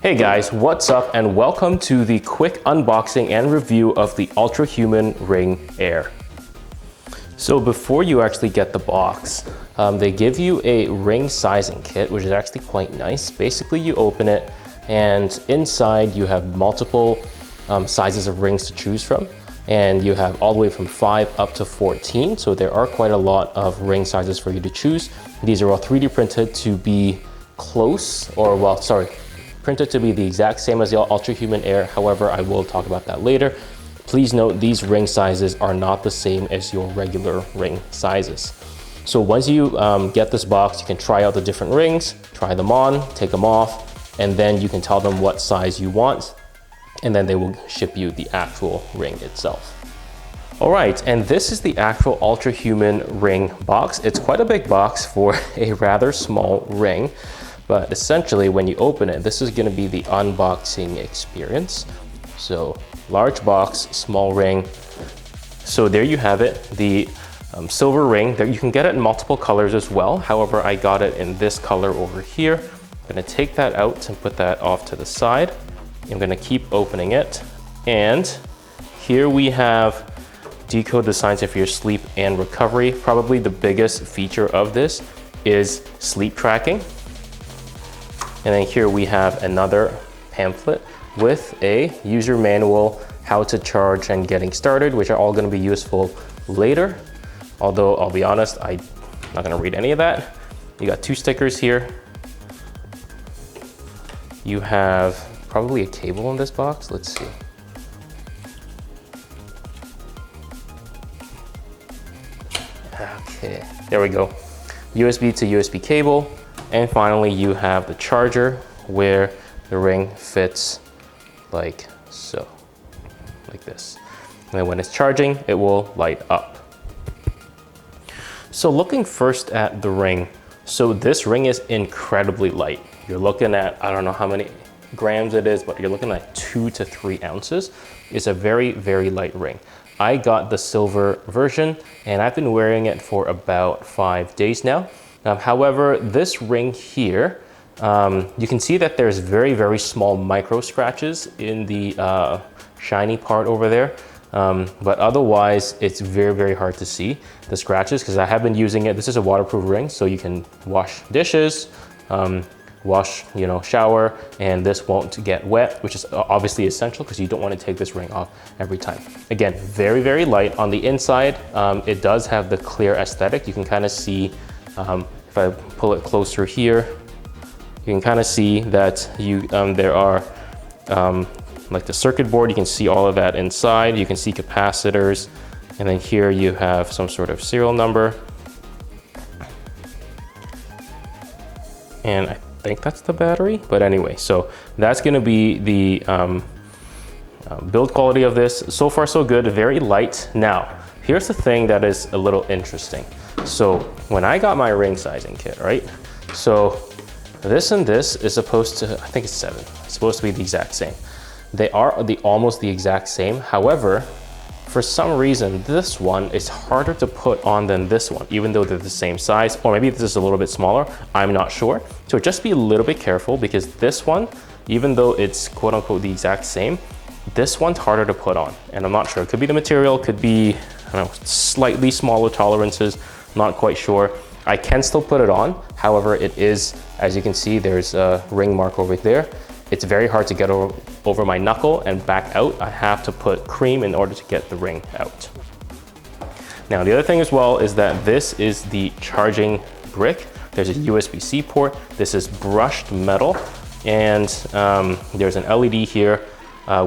Hey guys, what's up and welcome to the quick unboxing and review of the Ultrahuman Ring Air. So before you actually get the box, they give you a ring sizing kit, which is actually quite nice. Basically you open it and inside you have multiple sizes of rings to choose from. And you have all the way from 5 up to 14. So there are quite a lot of ring sizes for you to choose. These are all 3D printed to be printed to be the exact same as the Ultrahuman Air. However, I will talk about that later. Please note these ring sizes are not the same as your regular ring sizes. So once you get this box, you can try out the different rings, try them on, take them off, and then you can tell them what size you want, and then they will ship you the actual ring itself. All right, and this is the actual Ultrahuman Ring box. It's quite a big box for a rather small ring. But essentially, when you open it, this is going to be the unboxing experience. So large box, small ring. So there you have it, the silver ring. There, you can get it in multiple colors as well. However, I got it in this color over here. I'm going to take that out and put that off to the side. I'm going to keep opening it. And here we have decode the signs of your sleep and recovery. Probably the biggest feature of this is sleep tracking. And then here we have another pamphlet with a user manual, how to charge and getting started, which are all going to be useful later. Although I'll be honest, I'm not going to read any of that. You got 2 stickers here. You have probably a cable in this box. Let's see. Okay, there we go. USB to USB cable. And finally, you have the charger where the ring fits like so, like this. And then when it's charging, it will light up. So looking first at the ring. So this ring is incredibly light. You're looking at, I don't know how many grams it is, but you're looking at 2 to 3 ounces. It's a very, very light ring. I got the silver version and I've been wearing it for about 5 days now. However, this ring here, you can see that there's very, very small micro scratches in the shiny part over there. But otherwise, it's very, very hard to see the scratches because I have been using it. This is a waterproof ring, so you can wash dishes, shower, and this won't get wet, which is obviously essential because you don't want to take this ring off every time. Again, very, very light. On the inside, it does have the clear aesthetic. You can kind of see, if I pull it closer here, you can kind of see that there are like the circuit board. You can see all of that inside. You can see capacitors, and then here you have some sort of serial number. And I think that's the battery, but anyway, so that's going to be the build quality of this. So far so good, very light. Now here's the thing that is a little interesting. So when I got my ring sizing kit, right, so this and this is supposed to, I think it's 7, it's supposed to be the exact same. They are almost the exact same. However, for some reason, this one is harder to put on than this one, even though they're the same size, or maybe this is a little bit smaller, I'm not sure. So just be a little bit careful because this one, even though it's quote unquote the exact same, this one's harder to put on. And I'm not sure, it could be the material, could be, I don't know, slightly smaller tolerances, not quite sure. I can still put it on. However, it is, as you can see, there's a ring mark over there. It's very hard to get over my knuckle and back out. I have to put cream in order to get the ring out. Now, the other thing as well is that this is the charging brick. There's a USB-C port. This is brushed metal, and there's an LED here,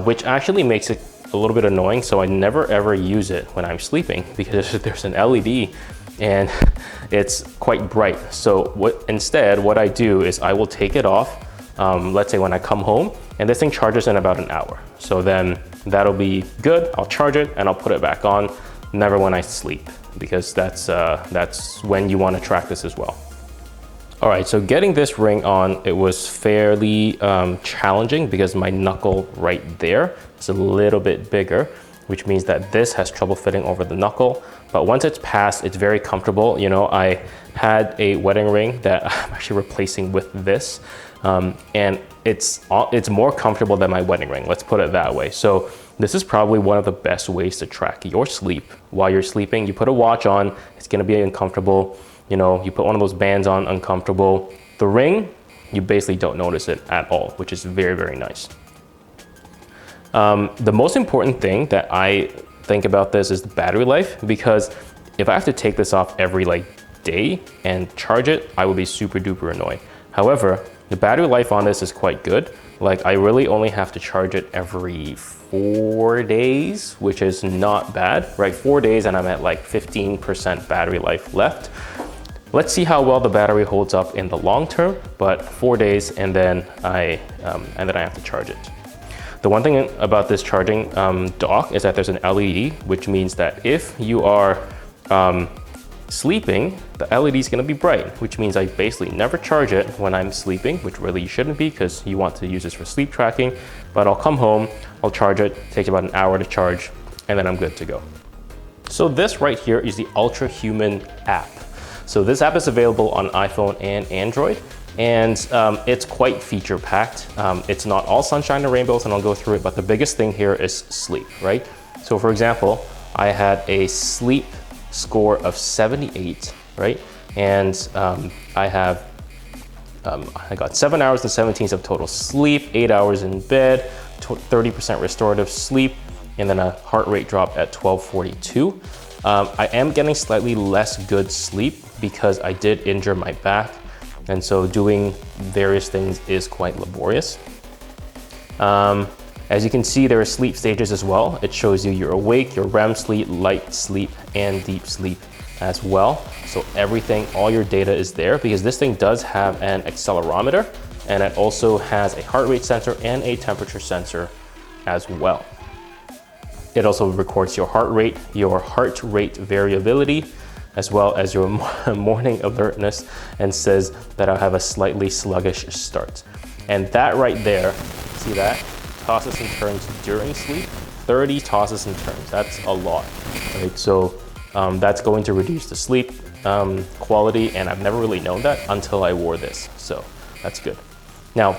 which actually makes it a little bit annoying. So I never ever use it when I'm sleeping because there's an LED and it's quite bright. So instead, what I do is I will take it off. Let's say when I come home, and this thing charges in about an hour. So then that'll be good. I'll charge it and I'll put it back on. Never when I sleep, because that's when you want to track this as well. All right, so getting this ring on, it was fairly challenging because my knuckle right there is a little bit bigger. which means that this has trouble fitting over the knuckle. But once it's passed, it's very comfortable. You know, I had a wedding ring that I'm actually replacing with this, and it's more comfortable than my wedding ring, let's put it that way. So this is probably one of the best ways to track your sleep while you're sleeping. You put a watch on, it's gonna be uncomfortable. You know, you put one of those bands on, uncomfortable. The ring, you basically don't notice it at all, which is very, very nice. The most important thing that I think about this is the battery life, because if I have to take this off every day and charge it, I would be super duper annoyed. However, the battery life on this is quite good. Like, I really only have to charge it every 4 days, which is not bad, right? 4 days and I'm at like 15% battery life left. Let's see how well the battery holds up in the long term, but 4 days and then I have to charge it. The one thing about this charging dock is that there's an LED, which means that if you are sleeping, the LED is going to be bright, which means I basically never charge it when I'm sleeping, which really you shouldn't be because you want to use this for sleep tracking. But I'll come home, I'll charge it, takes about an hour to charge, and then I'm good to go. So this right here is the Ultrahuman app. So this app is available on iPhone and Android, and it's quite feature packed. It's not all sunshine and rainbows, and I'll go through it, but the biggest thing here is sleep, right? So for example, I had a sleep score of 78, right? And I got 7 hours and 17 of total sleep, 8 hours in bed, 30% restorative sleep, and then a heart rate drop at 1242. I am getting slightly less good sleep because I did injure my back, and so doing various things is quite laborious. As you can see, there are sleep stages as well. It shows you your awake, your REM sleep, light sleep, and deep sleep as well. So everything, all your data is there, because this thing does have an accelerometer, and it also has a heart rate sensor and a temperature sensor as well. It also records your heart rate variability, as well as your morning alertness, and says that I'll have a slightly sluggish start. And that right there, see that? Tosses and turns during sleep, 30 tosses and turns. That's a lot, right? So that's going to reduce the sleep quality, and I've never really known that until I wore this. So that's good. Now,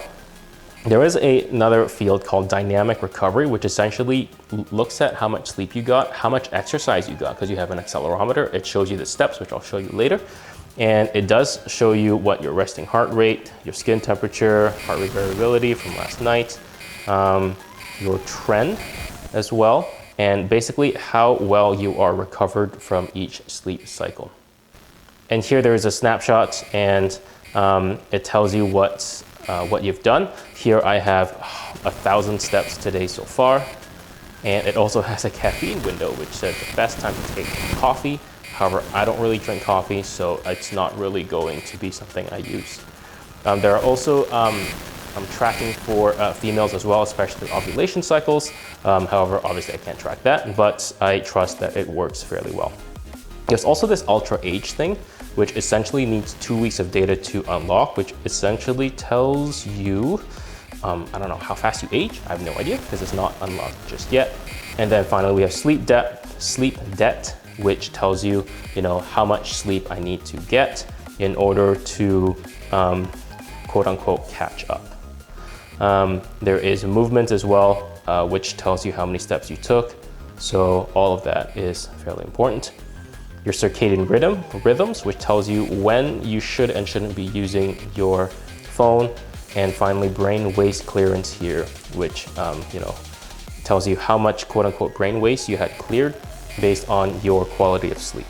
there is another field called dynamic recovery, which essentially looks at how much sleep you got, how much exercise you got, because you have an accelerometer. It shows you the steps, which I'll show you later. And it does show you what your resting heart rate, your skin temperature, heart rate variability from last night, your trend as well, and basically how well you are recovered from each sleep cycle. And here there is a snapshot, and it tells you what you've done. Here I have 1,000 steps today so far, and it also has a caffeine window, which says the best time to take coffee. However, I don't really drink coffee, so it's not really going to be something I use. There are also I'm tracking for females as well, especially ovulation cycles. However, obviously I can't track that, but I trust that it works fairly well. There's also this Ultra Age thing, which essentially needs 2 weeks of data to unlock, which essentially tells you, I don't know how fast you age. I have no idea because it's not unlocked just yet. And then finally we have sleep debt, which tells you, how much sleep I need to get in order to quote unquote catch up. There is movement as well, which tells you how many steps you took. So all of that is fairly important. Your circadian rhythms, which tells you when you should and shouldn't be using your phone. And finally, brain waste clearance here, which tells you how much quote unquote brain waste you had cleared based on your quality of sleep.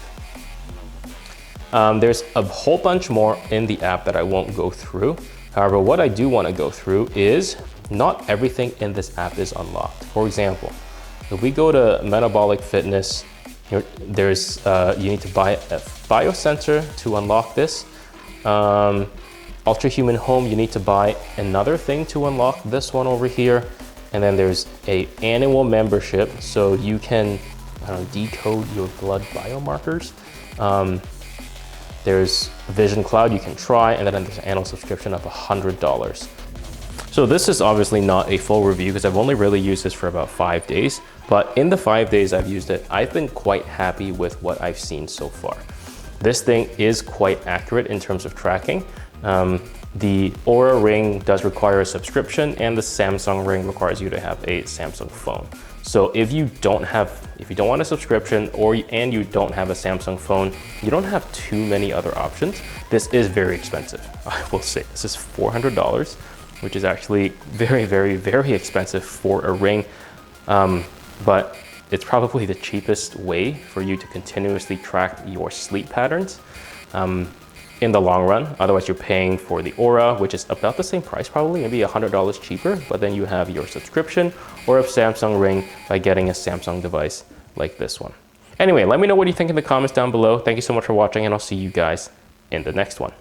There's a whole bunch more in the app that I won't go through. However, what I do want to go through is not everything in this app is unlocked. For example, if we go to metabolic fitness, you need to buy a biosensor to unlock this. Ultrahuman Home, you need to buy another thing to unlock this one over here. And then there's an annual membership, so you can decode your blood biomarkers. There's Vision Cloud you can try, and then there's an annual subscription of $100. So this is obviously not a full review because I've only really used this for about 5 days. But in the 5 days I've used it, I've been quite happy with what I've seen so far. This thing is quite accurate in terms of tracking. The Oura Ring does require a subscription, and the Samsung Ring requires you to have a Samsung phone. So if you don't want a subscription and you don't have a Samsung phone, you don't have too many other options. This is very expensive. I will say this is $400, which is actually very, very, very expensive for a ring. But it's probably the cheapest way for you to continuously track your sleep patterns in the long run. Otherwise, you're paying for the Oura, which is about the same price, probably maybe $100 cheaper, but then you have your subscription or a Samsung Ring by getting a Samsung device like this one. Anyway, let me know what you think in the comments down below. Thank you so much for watching, and I'll see you guys in the next one.